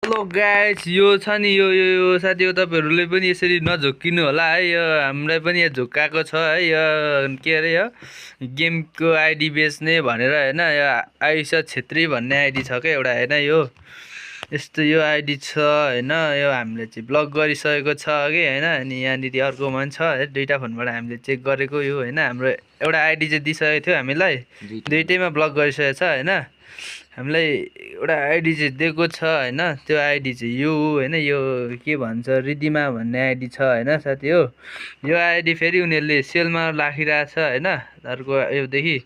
Hello guys, यो छ नि यो साथी हो। तपाईँहरूले पनि यसरी नझोक्किनु होला है। यो हामीलाई पनि यहाँ झोक्काएको छ है। यो के अरे यो गेमको आइडी बेच्ने भनेर होइन। यो आयुषा छेत्री भन्ने आइडी छ क्या एउटा होइन। यो यस्तो यो आइडी छ होइन। यो हामीले चाहिँ ब्लक गरिसकेको छ कि होइन। अनि यहाँनिर अर्कोमा पनि छ है। दुईवटा फोनबाट हामीले चेक गरेको यो होइन। हाम्रो एउटा आइडी चाहिँ दिइसकेको थियो हामीलाई, दुइटैमा ब्लक गरिसकेको छ होइन। हामीलाई एउटा आइडी चाहिँ दिएको छ होइन। त्यो आइडी चाहिँ यो होइन। यो के भन्छ रिदिमा भन्ने आइडी छ होइन साथी हो। यो आइडी फेरि उनीहरूले सेलमा राखिरहेको छ होइन अर्को योदेखि।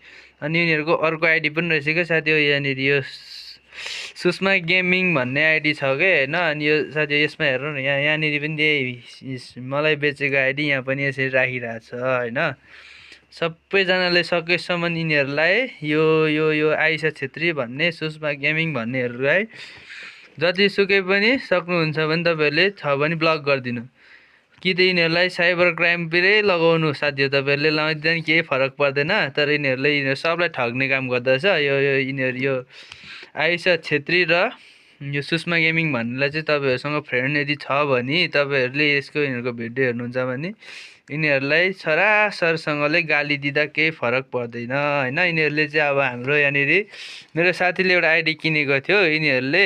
अनि उनीहरूको अर्को आइडी पनि रहेछ क्या साथी हो। यहाँनिर यो सुषमा गेमिङ भन्ने आइडी छ क्या होइन। अनि यो साथी यसमा हेर्नु न, यहाँनिर पनि त्यही मलाई बेचेको आइडी यहाँ पनि यसरी राखिरहेको छ होइन। सबैजनाले सकेसम्म यिनीहरूलाई यो यो यो आयुषा छेत्री भन्ने सुषमा गेमिङ भन्नेहरूलाई जतिसुकै पनि सक्नुहुन्छ भने तपाईँहरूले छ भने ब्लक गरिदिनु। कि त यिनीहरूलाई साइबर क्राइमतिरै लगाउनु साथी हो। तपाईँहरूले लगाइदिँदा नि केही फरक पर्दैन। तर यिनीहरू सबलाई ठग्ने काम गर्दछ। यिनीहरू यो आयुषा छेत्री र यो सुषमा गेमिङ भन्नेलाई चाहिँ तपाईँहरूसँग फ्रेन्ड यदि छ भने तपाईँहरूले यिनीहरूको भिडियो हेर्नुहुन्छ भने यिनीहरूलाई सरासरसँगले गाली दिँदा केही फरक पर्दैन होइन। यिनीहरूले चाहिँ अब हाम्रो यहाँनिर मेरो साथीले एउटा आइडी किनेको थियो। यिनीहरूले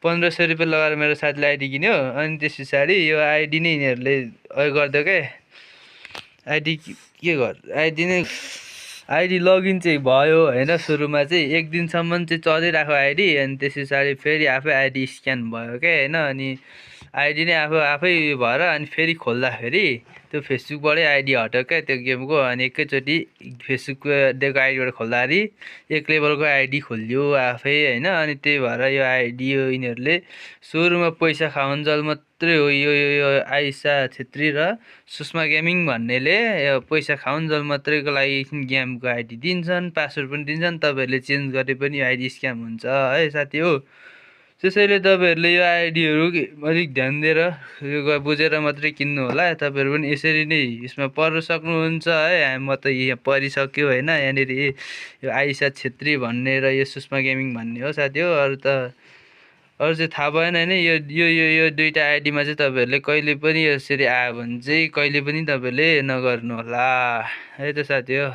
1500 रुपियाँ लगाएर मेरो साथीले आइडी किन्यो। अनि त्यस पछाडि यो आइडी नै यिनीहरूले गरिदियो क्या। आइडी के आइडी नै आइडी लगइन चाहिँ भयो होइन। सुरुमा चाहिँ एक दिनसम्म चाहिँ चलिरहेको आइडी। अनि त्यस पछाडि फेरि आफै आइडी स्क्यान भयो क्या होइन। अनि आइडी नै आफै भएर अनि फेरि खोल्दाखेरि त्यो फेसबुकबाटै आइडी हट्यो क्या त्यो गेमको। अनि एकैचोटि फेसबुकको दिएको आइडीबाट खोल्दाखेरि एक लेभलको आइडी खोलियो आफै होइन। अनि त्यही भएर यो आइडी यिनीहरूले सुरुमा पैसा खाउन्जेल मात्रै हो। यो आयुषा छेत्री र सुषमा गेमिङ भन्नेले यो पैसा खाउन्जेल मात्रैको लागि गेमको आइडी दिन्छन्, पासवर्ड पनि दिन्छन्। तपाईँहरूले चेन्ज गरे पनि यो आइडी स्क्याम हुन्छ है साथी हो। त्यसैले तपाईँहरूले यो आइडीहरू अलिक ध्यान दिएर यो बुझेर मात्रै किन्नु होला। तपाईँहरू पनि यसरी नै यसमा पर्न सक्नुहुन्छ है। म त यहाँ परिसक्यो होइन। यहाँनिर यो आयुषा छेत्री भन्ने र यो सुषमा गेमिङ भन्ने हो साथी हो। अरू चाहिँ थाहा भएन होइन। यो दुईवटा आइडीमा चाहिँ तपाईँहरूले कहिले पनि यसरी आयो भने चाहिँ कहिले पनि तपाईँहरूले नगर्नु होला है त साथी हो।